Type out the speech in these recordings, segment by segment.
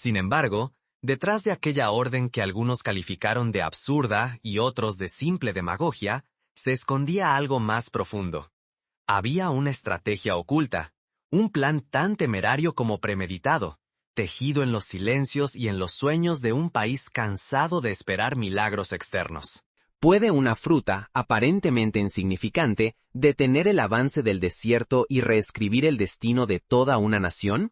Sin embargo, detrás de aquella orden que algunos calificaron de absurda y otros de simple demagogia, se escondía algo más profundo. Había una estrategia oculta, un plan tan temerario como premeditado, tejido en los silencios y en los sueños de un país cansado de esperar milagros externos. ¿Puede una fruta, aparentemente insignificante, detener el avance del desierto y reescribir el destino de toda una nación?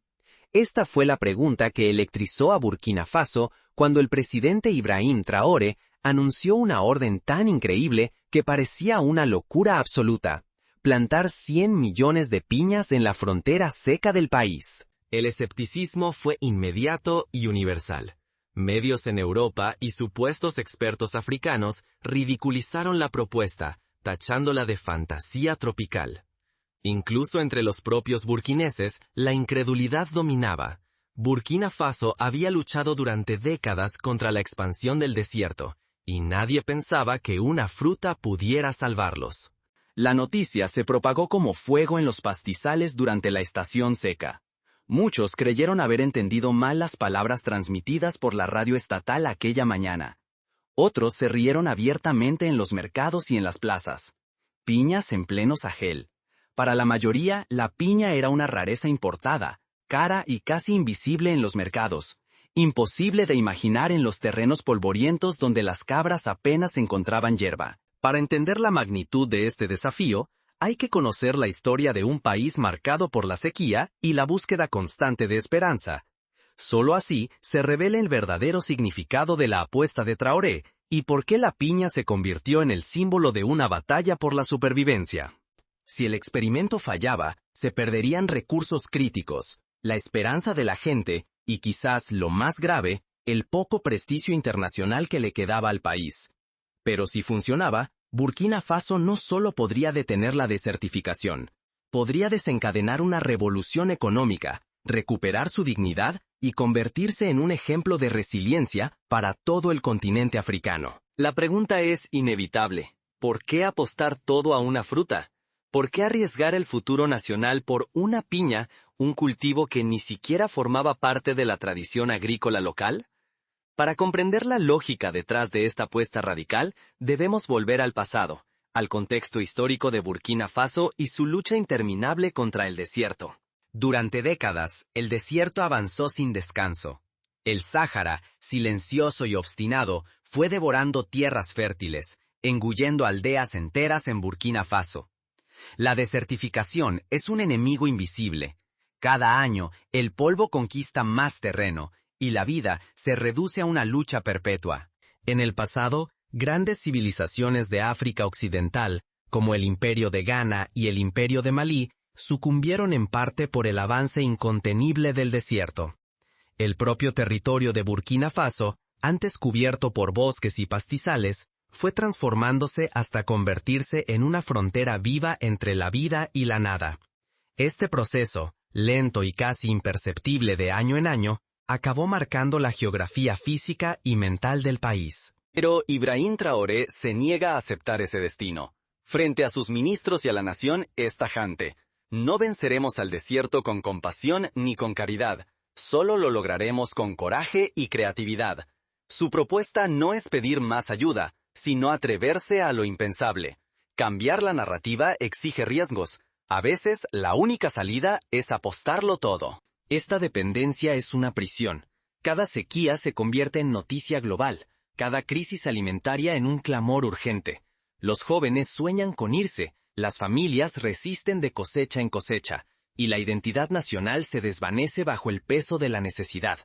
Esta fue la pregunta que electrizó a Burkina Faso cuando el presidente Ibrahim Traoré anunció una orden tan increíble que parecía una locura absoluta: plantar 100 millones de piñas en la frontera seca del país. El escepticismo fue inmediato y universal. Medios en Europa y supuestos expertos africanos ridiculizaron la propuesta, tachándola de fantasía tropical. Incluso entre los propios burkineses, la incredulidad dominaba. Burkina Faso había luchado durante décadas contra la expansión del desierto, y nadie pensaba que una fruta pudiera salvarlos. La noticia se propagó como fuego en los pastizales durante la estación seca. Muchos creyeron haber entendido mal las palabras transmitidas por la radio estatal aquella mañana. Otros se rieron abiertamente en los mercados y en las plazas. Piñas en pleno Sahel. Para la mayoría, la piña era una rareza importada, cara y casi invisible en los mercados, imposible de imaginar en los terrenos polvorientos donde las cabras apenas encontraban hierba. Para entender la magnitud de este desafío, hay que conocer la historia de un país marcado por la sequía y la búsqueda constante de esperanza. Solo así se revela el verdadero significado de la apuesta de Traoré y por qué la piña se convirtió en el símbolo de una batalla por la supervivencia. Si el experimento fallaba, se perderían recursos críticos, la esperanza de la gente y quizás lo más grave, el poco prestigio internacional que le quedaba al país. Pero si funcionaba, Burkina Faso no solo podría detener la desertificación, podría desencadenar una revolución económica, recuperar su dignidad y convertirse en un ejemplo de resiliencia para todo el continente africano. La pregunta es inevitable: ¿por qué apostar todo a una fruta? ¿Por qué arriesgar el futuro nacional por una piña, un cultivo que ni siquiera formaba parte de la tradición agrícola local? Para comprender la lógica detrás de esta apuesta radical, debemos volver al pasado, al contexto histórico de Burkina Faso y su lucha interminable contra el desierto. Durante décadas, el desierto avanzó sin descanso. El Sáhara, silencioso y obstinado, fue devorando tierras fértiles, engullendo aldeas enteras en Burkina Faso. La desertificación es un enemigo invisible. Cada año, el polvo conquista más terreno, y la vida se reduce a una lucha perpetua. En el pasado, grandes civilizaciones de África Occidental, como el Imperio de Ghana y el Imperio de Malí, sucumbieron en parte por el avance incontenible del desierto. El propio territorio de Burkina Faso, antes cubierto por bosques y pastizales, fue transformándose hasta convertirse en una frontera viva entre la vida y la nada. Este proceso, lento y casi imperceptible de año en año, acabó marcando la geografía física y mental del país. Pero Ibrahim Traoré se niega a aceptar ese destino. Frente a sus ministros y a la nación es tajante: no venceremos al desierto con compasión ni con caridad, solo lo lograremos con coraje y creatividad. Su propuesta no es pedir más ayuda, sino atreverse a lo impensable. Cambiar la narrativa exige riesgos. A veces, la única salida es apostarlo todo. Esta dependencia es una prisión. Cada sequía se convierte en noticia global, cada crisis alimentaria en un clamor urgente. Los jóvenes sueñan con irse, las familias resisten de cosecha en cosecha, y la identidad nacional se desvanece bajo el peso de la necesidad.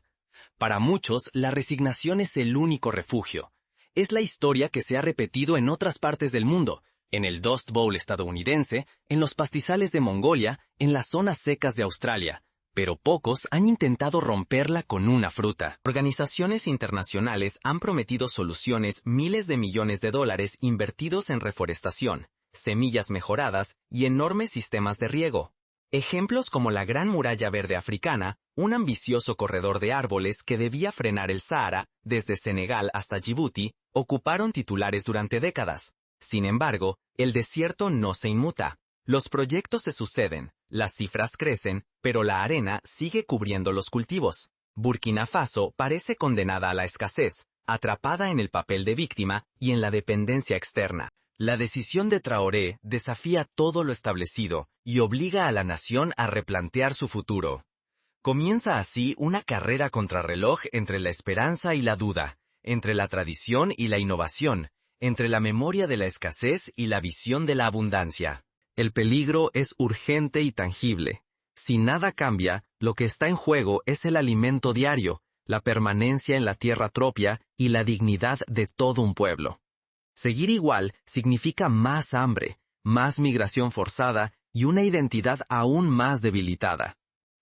Para muchos, la resignación es el único refugio. Es la historia que se ha repetido en otras partes del mundo, en el Dust Bowl estadounidense, en los pastizales de Mongolia, en las zonas secas de Australia. Pero pocos han intentado romperla con una fruta. Organizaciones internacionales han prometido soluciones: miles de millones de dólares invertidos en reforestación, semillas mejoradas y enormes sistemas de riego. Ejemplos como la Gran Muralla Verde Africana, un ambicioso corredor de árboles que debía frenar el Sáhara, desde Senegal hasta Djibouti, ocuparon titulares durante décadas. Sin embargo, el desierto no se inmuta. Los proyectos se suceden, las cifras crecen, pero la arena sigue cubriendo los cultivos. Burkina Faso parece condenada a la escasez, atrapada en el papel de víctima y en la dependencia externa. La decisión de Traoré desafía todo lo establecido y obliga a la nación a replantear su futuro. Comienza así una carrera contrarreloj entre la esperanza y la duda, entre la tradición y la innovación, entre la memoria de la escasez y la visión de la abundancia. El peligro es urgente y tangible. Si nada cambia, lo que está en juego es el alimento diario, la permanencia en la tierra propia y la dignidad de todo un pueblo. Seguir igual significa más hambre, más migración forzada y una identidad aún más debilitada.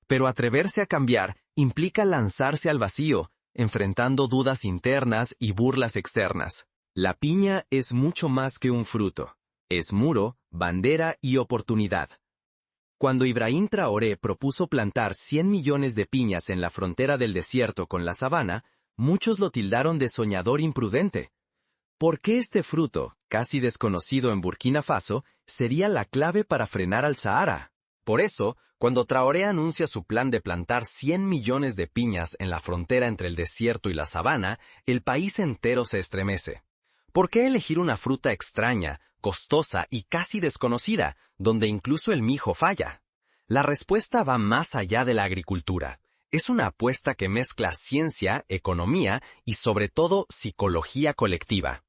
Pero atreverse a cambiar implica lanzarse al vacío, enfrentando dudas internas y burlas externas. La piña es mucho más que un fruto. Es muro, bandera y oportunidad. Cuando Ibrahim Traoré propuso plantar 100 millones de piñas en la frontera del desierto con la sabana, muchos lo tildaron de soñador imprudente. ¿Por qué este fruto, casi desconocido en Burkina Faso, sería la clave para frenar al Sahara? Por eso, cuando Traoré anuncia su plan de plantar 100 millones de piñas en la frontera entre el desierto y la sabana, el país entero se estremece. ¿Por qué elegir una fruta extraña, costosa y casi desconocida, donde incluso el mijo falla? La respuesta va más allá de la agricultura. Es una apuesta que mezcla ciencia, economía y sobre todo psicología colectiva.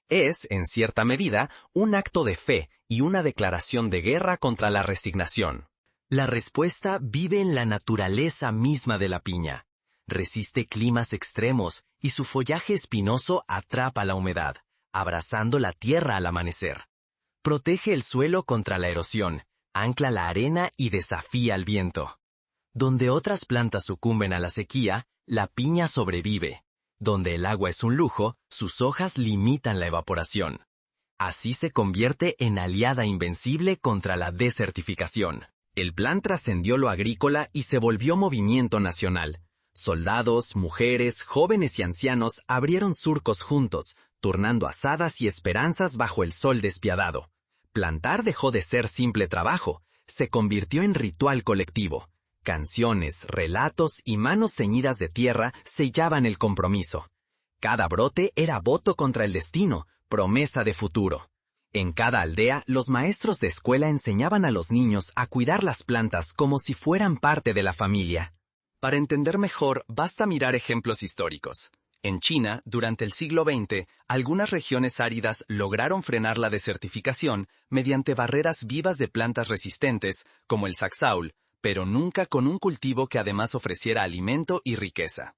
Es, en cierta medida, un acto de fe y una declaración de guerra contra la resignación. La respuesta vive en la naturaleza misma de la piña. Resiste climas extremos y su follaje espinoso atrapa la humedad, abrazando la tierra al amanecer. Protege el suelo contra la erosión, ancla la arena y desafía al viento. Donde otras plantas sucumben a la sequía, la piña sobrevive. Donde el agua es un lujo, sus hojas limitan la evaporación. Así se convierte en aliada invencible contra la desertificación. El plan trascendió lo agrícola y se volvió movimiento nacional. Soldados, mujeres, jóvenes y ancianos abrieron surcos juntos, turnando azadas y esperanzas bajo el sol despiadado. Plantar dejó de ser simple trabajo, se convirtió en ritual colectivo. Canciones, relatos y manos teñidas de tierra sellaban el compromiso. Cada brote era voto contra el destino, promesa de futuro. En cada aldea, los maestros de escuela enseñaban a los niños a cuidar las plantas como si fueran parte de la familia. Para entender mejor, basta mirar ejemplos históricos. En China, durante el siglo XX, algunas regiones áridas lograron frenar la desertificación mediante barreras vivas de plantas resistentes, como el saxaul, pero nunca con un cultivo que además ofreciera alimento y riqueza.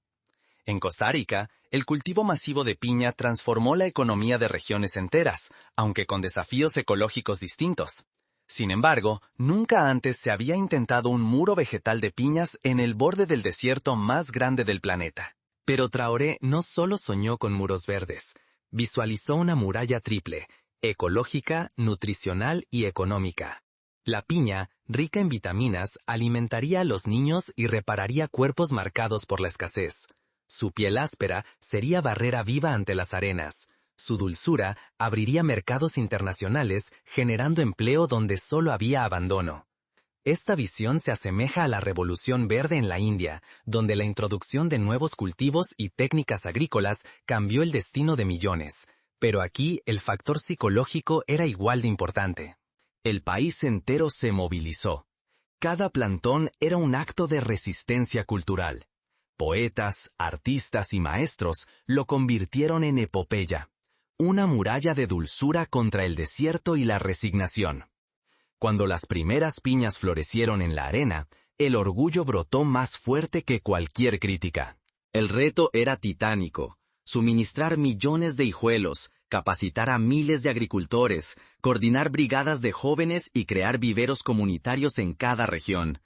En Costa Rica, el cultivo masivo de piña transformó la economía de regiones enteras, aunque con desafíos ecológicos distintos. Sin embargo, nunca antes se había intentado un muro vegetal de piñas en el borde del desierto más grande del planeta. Pero Traoré no solo soñó con muros verdes, visualizó una muralla triple, ecológica, nutricional y económica. La piña, rica en vitaminas, alimentaría a los niños y repararía cuerpos marcados por la escasez. Su piel áspera sería barrera viva ante las arenas. Su dulzura abriría mercados internacionales, generando empleo donde solo había abandono. Esta visión se asemeja a la Revolución Verde en la India, donde la introducción de nuevos cultivos y técnicas agrícolas cambió el destino de millones. Pero aquí el factor psicológico era igual de importante. El país entero se movilizó. Cada plantón era un acto de resistencia cultural. Poetas, artistas y maestros lo convirtieron en epopeya, una muralla de dulzura contra el desierto y la resignación. Cuando las primeras piñas florecieron en la arena, el orgullo brotó más fuerte que cualquier crítica. El reto era titánico: suministrar millones de hijuelos, capacitar a miles de agricultores, coordinar brigadas de jóvenes y crear viveros comunitarios en cada región.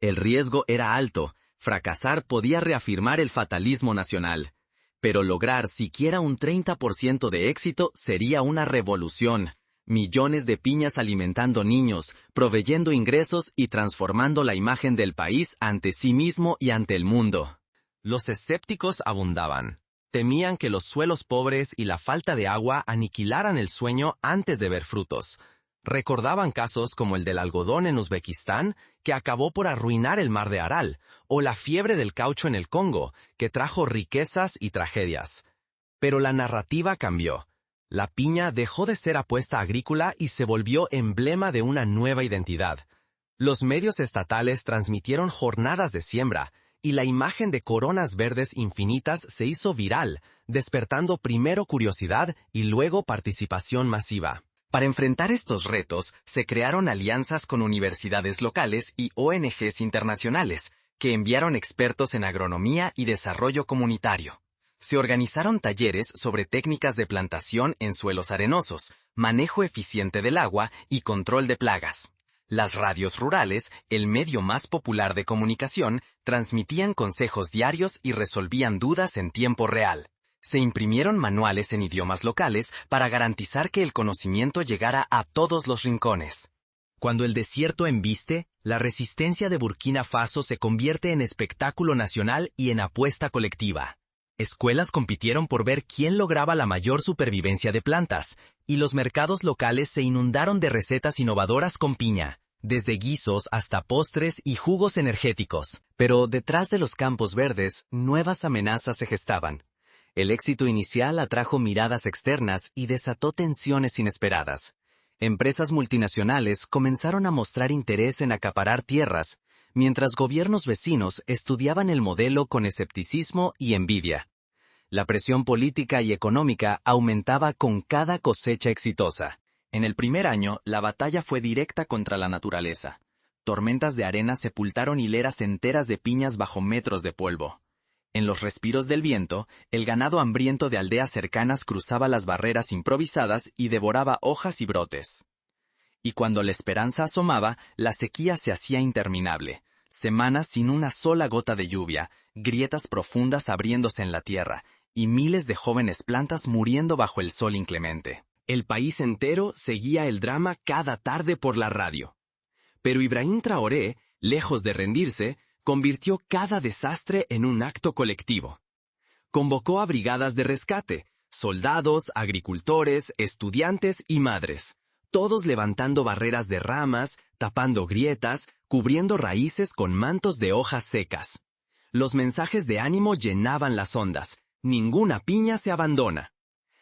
El riesgo era alto. Fracasar podía reafirmar el fatalismo nacional, pero lograr siquiera un 30% de éxito sería una revolución. Millones de piñas alimentando niños, proveyendo ingresos y transformando la imagen del país ante sí mismo y ante el mundo. Los escépticos abundaban. Temían que los suelos pobres y la falta de agua aniquilaran el sueño antes de ver frutos. Recordaban casos como el del algodón en Uzbekistán, que acabó por arruinar el mar de Aral, o la fiebre del caucho en el Congo, que trajo riquezas y tragedias. Pero la narrativa cambió. La piña dejó de ser apuesta agrícola y se volvió emblema de una nueva identidad. Los medios estatales transmitieron jornadas de siembra, y la imagen de coronas verdes infinitas se hizo viral, despertando primero curiosidad y luego participación masiva. Para enfrentar estos retos, se crearon alianzas con universidades locales y ONGs internacionales, que enviaron expertos en agronomía y desarrollo comunitario. Se organizaron talleres sobre técnicas de plantación en suelos arenosos, manejo eficiente del agua y control de plagas. Las radios rurales, el medio más popular de comunicación, transmitían consejos diarios y resolvían dudas en tiempo real. Se imprimieron manuales en idiomas locales para garantizar que el conocimiento llegara a todos los rincones. Cuando el desierto embiste, la resistencia de Burkina Faso se convierte en espectáculo nacional y en apuesta colectiva. Escuelas compitieron por ver quién lograba la mayor supervivencia de plantas, y los mercados locales se inundaron de recetas innovadoras con piña, desde guisos hasta postres y jugos energéticos. Pero detrás de los campos verdes, nuevas amenazas se gestaban. El éxito inicial atrajo miradas externas y desató tensiones inesperadas. Empresas multinacionales comenzaron a mostrar interés en acaparar tierras, mientras gobiernos vecinos estudiaban el modelo con escepticismo y envidia. La presión política y económica aumentaba con cada cosecha exitosa. En el primer año, la batalla fue directa contra la naturaleza. Tormentas de arena sepultaron hileras enteras de piñas bajo metros de polvo. En los respiros del viento, el ganado hambriento de aldeas cercanas cruzaba las barreras improvisadas y devoraba hojas y brotes. Y cuando la esperanza asomaba, la sequía se hacía interminable. Semanas sin una sola gota de lluvia, grietas profundas abriéndose en la tierra, y miles de jóvenes plantas muriendo bajo el sol inclemente. El país entero seguía el drama cada tarde por la radio. Pero Ibrahim Traoré, lejos de rendirse, convirtió cada desastre en un acto colectivo. Convocó a brigadas de rescate, soldados, agricultores, estudiantes y madres, todos levantando barreras de ramas, tapando grietas, cubriendo raíces con mantos de hojas secas. Los mensajes de ánimo llenaban las ondas. Ninguna piña se abandona.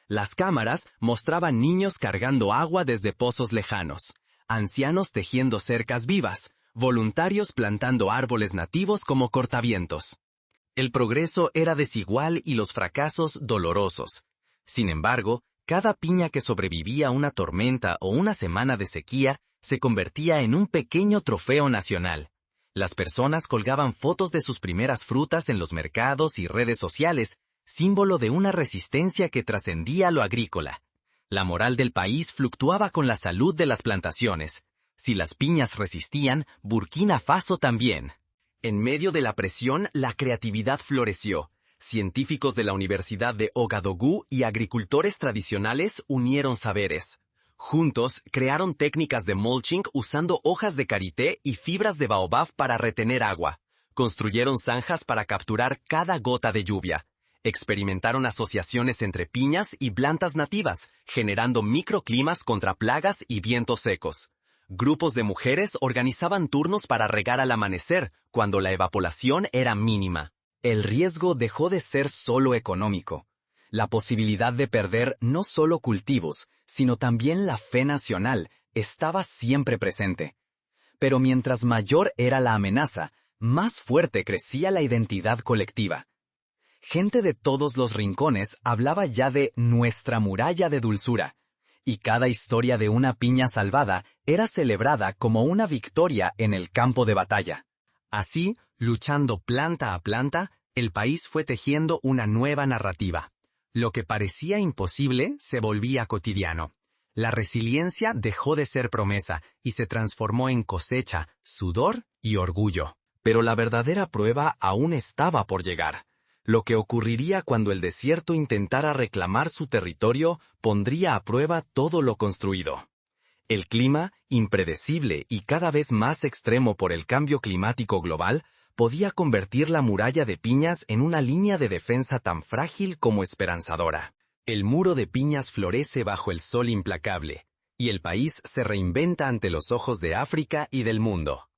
Las cámaras mostraban niños cargando agua desde pozos lejanos, ancianos tejiendo cercas vivas, voluntarios plantando árboles nativos como cortavientos. El progreso era desigual y los fracasos dolorosos. Sin embargo, cada piña que sobrevivía a una tormenta o una semana de sequía se convertía en un pequeño trofeo nacional. Las personas colgaban fotos de sus primeras frutas en los mercados y redes sociales, símbolo de una resistencia que trascendía lo agrícola. La moral del país fluctuaba con la salud de las plantaciones. Si las piñas resistían, Burkina Faso también. En medio de la presión, la creatividad floreció. Científicos de la Universidad de Ouagadougou y agricultores tradicionales unieron saberes. Juntos, crearon técnicas de mulching usando hojas de karité y fibras de baobab para retener agua. Construyeron zanjas para capturar cada gota de lluvia. Experimentaron asociaciones entre piñas y plantas nativas, generando microclimas contra plagas y vientos secos. Grupos de mujeres organizaban turnos para regar al amanecer, cuando la evaporación era mínima. El riesgo dejó de ser solo económico. La posibilidad de perder no solo cultivos, sino también la fe nacional, estaba siempre presente. Pero mientras mayor era la amenaza, más fuerte crecía la identidad colectiva. Gente de todos los rincones hablaba ya de nuestra muralla de dulzura, y cada historia de una piña salvada era celebrada como una victoria en el campo de batalla. Así, luchando planta a planta, el país fue tejiendo una nueva narrativa. Lo que parecía imposible se volvía cotidiano. La resiliencia dejó de ser promesa y se transformó en cosecha, sudor y orgullo. Pero la verdadera prueba aún estaba por llegar. Lo que ocurriría cuando el desierto intentara reclamar su territorio pondría a prueba todo lo construido. El clima, impredecible y cada vez más extremo por el cambio climático global, podía convertir la muralla de piñas en una línea de defensa tan frágil como esperanzadora. El muro de piñas florece bajo el sol implacable, y el país se reinventa ante los ojos de África y del mundo.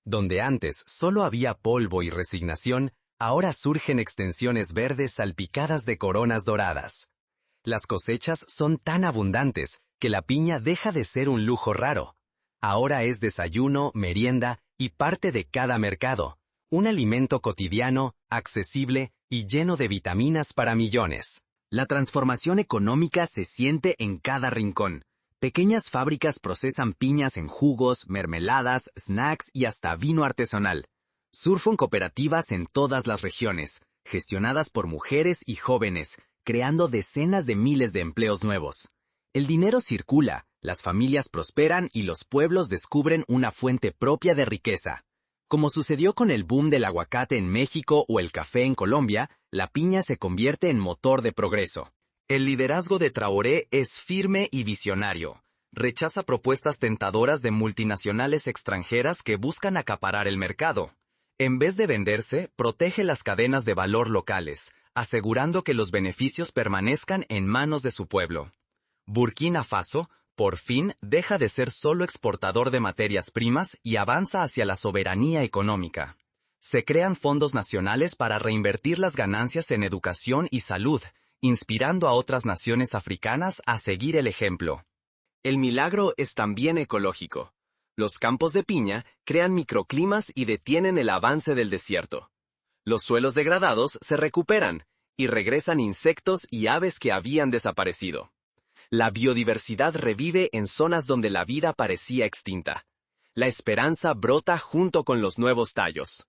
Donde antes solo había polvo y resignación, ahora surgen extensiones verdes salpicadas de coronas doradas. Las cosechas son tan abundantes que la piña deja de ser un lujo raro. Ahora es desayuno, merienda y parte de cada mercado, un alimento cotidiano, accesible y lleno de vitaminas para millones. La transformación económica se siente en cada rincón. Pequeñas fábricas procesan piñas en jugos, mermeladas, snacks y hasta vino artesanal. Surgen cooperativas en todas las regiones, gestionadas por mujeres y jóvenes, creando decenas de miles de empleos nuevos. El dinero circula, las familias prosperan y los pueblos descubren una fuente propia de riqueza. Como sucedió con el boom del aguacate en México o el café en Colombia, la piña se convierte en motor de progreso. El liderazgo de Traoré es firme y visionario. Rechaza propuestas tentadoras de multinacionales extranjeras que buscan acaparar el mercado. En vez de venderse, protege las cadenas de valor locales, asegurando que los beneficios permanezcan en manos de su pueblo. Burkina Faso, por fin, deja de ser solo exportador de materias primas y avanza hacia la soberanía económica. Se crean fondos nacionales para reinvertir las ganancias en educación y salud, inspirando a otras naciones africanas a seguir el ejemplo. El milagro es también ecológico. Los campos de piña crean microclimas y detienen el avance del desierto. Los suelos degradados se recuperan y regresan insectos y aves que habían desaparecido. La biodiversidad revive en zonas donde la vida parecía extinta. La esperanza brota junto con los nuevos tallos.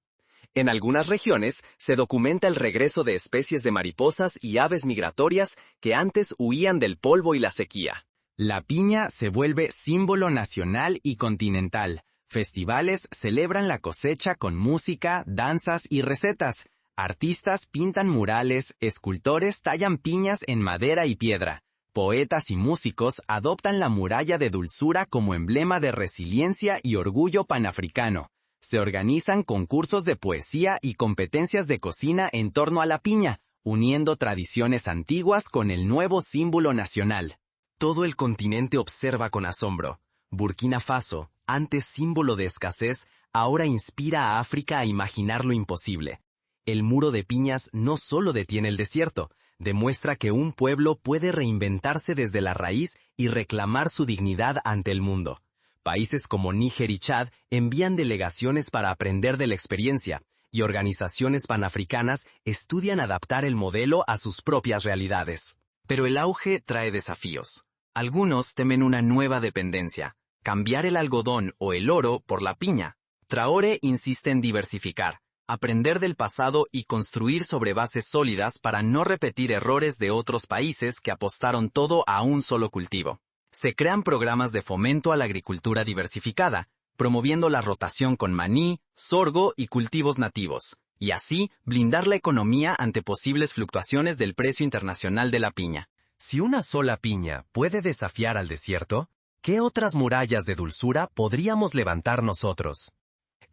En algunas regiones se documenta el regreso de especies de mariposas y aves migratorias que antes huían del polvo y la sequía. La piña se vuelve símbolo nacional y continental. Festivales celebran la cosecha con música, danzas y recetas. Artistas pintan murales, escultores tallan piñas en madera y piedra. Poetas y músicos adoptan la muralla de dulzura como emblema de resiliencia y orgullo panafricano. Se organizan concursos de poesía y competencias de cocina en torno a la piña, uniendo tradiciones antiguas con el nuevo símbolo nacional. Todo el continente observa con asombro. Burkina Faso, antes símbolo de escasez, ahora inspira a África a imaginar lo imposible. El muro de piñas no solo detiene el desierto, demuestra que un pueblo puede reinventarse desde la raíz y reclamar su dignidad ante el mundo. Países como Níger y Chad envían delegaciones para aprender de la experiencia, y organizaciones panafricanas estudian adaptar el modelo a sus propias realidades. Pero el auge trae desafíos. Algunos temen una nueva dependencia, cambiar el algodón o el oro por la piña. Traoré insiste en diversificar, aprender del pasado y construir sobre bases sólidas para no repetir errores de otros países que apostaron todo a un solo cultivo. Se crean programas de fomento a la agricultura diversificada, promoviendo la rotación con maní, sorgo y cultivos nativos, y así blindar la economía ante posibles fluctuaciones del precio internacional de la piña. Si una sola piña puede desafiar al desierto, ¿qué otras murallas de dulzura podríamos levantar nosotros?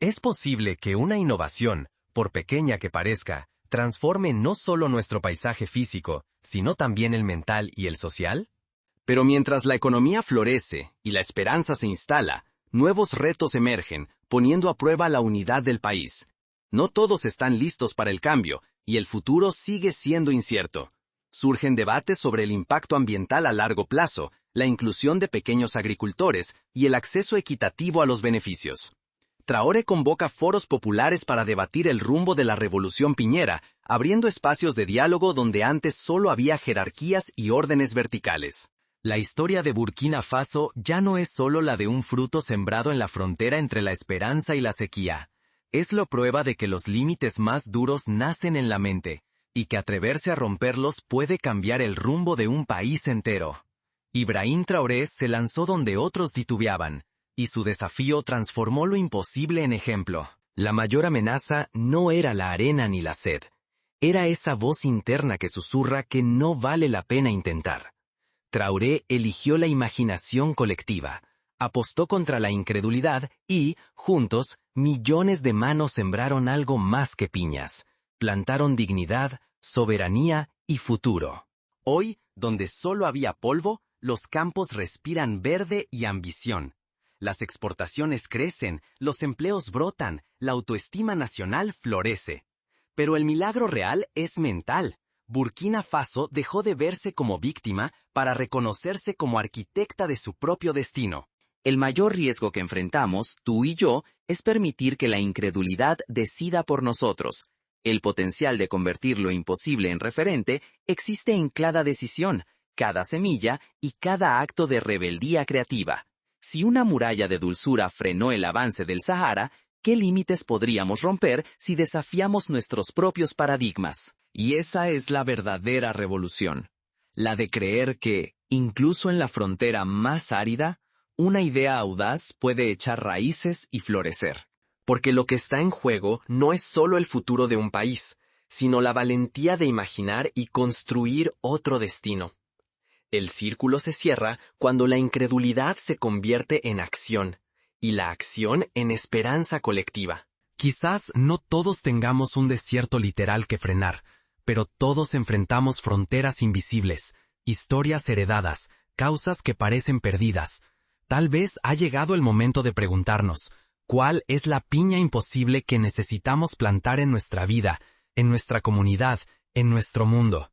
¿Es posible que una innovación, por pequeña que parezca, transforme no solo nuestro paisaje físico, sino también el mental y el social? Pero mientras la economía florece y la esperanza se instala, nuevos retos emergen, poniendo a prueba la unidad del país. No todos están listos para el cambio, y el futuro sigue siendo incierto. Surgen debates sobre el impacto ambiental a largo plazo, la inclusión de pequeños agricultores y el acceso equitativo a los beneficios. Traoré convoca foros populares para debatir el rumbo de la revolución piñera, abriendo espacios de diálogo donde antes solo había jerarquías y órdenes verticales. La historia de Burkina Faso ya no es solo la de un fruto sembrado en la frontera entre la esperanza y la sequía. Es la prueba de que los límites más duros nacen en la mente, y que atreverse a romperlos puede cambiar el rumbo de un país entero. Ibrahim Traoré se lanzó donde otros titubeaban, y su desafío transformó lo imposible en ejemplo. La mayor amenaza no era la arena ni la sed. Era esa voz interna que susurra que no vale la pena intentar. Traoré eligió la imaginación colectiva, apostó contra la incredulidad y, juntos, millones de manos sembraron algo más que piñas. Plantaron dignidad, soberanía y futuro. Hoy, donde solo había polvo, Los campos respiran verde y ambición. Las exportaciones crecen, los empleos brotan, la autoestima nacional florece. Pero el milagro real es mental. Burkina Faso dejó de verse como víctima para reconocerse como arquitecta de su propio destino. El mayor riesgo que enfrentamos, tú y yo, es permitir que la incredulidad decida por nosotros. El potencial de convertir lo imposible en referente existe en cada decisión, cada semilla y cada acto de rebeldía creativa. Si una muralla de dulzura frenó el avance del Sahara, ¿qué límites podríamos romper si desafiamos nuestros propios paradigmas? Y esa es la verdadera revolución. La de creer que, incluso en la frontera más árida, una idea audaz puede echar raíces y florecer. Porque lo que está en juego no es solo el futuro de un país, sino la valentía de imaginar y construir otro destino. El círculo se cierra cuando la incredulidad se convierte en acción, y la acción en esperanza colectiva. Quizás no todos tengamos un desierto literal que frenar, pero todos enfrentamos fronteras invisibles, historias heredadas, causas que parecen perdidas. Tal vez ha llegado el momento de preguntarnos, ¿cuál es la piña imposible que necesitamos plantar en nuestra vida, en nuestra comunidad, en nuestro mundo?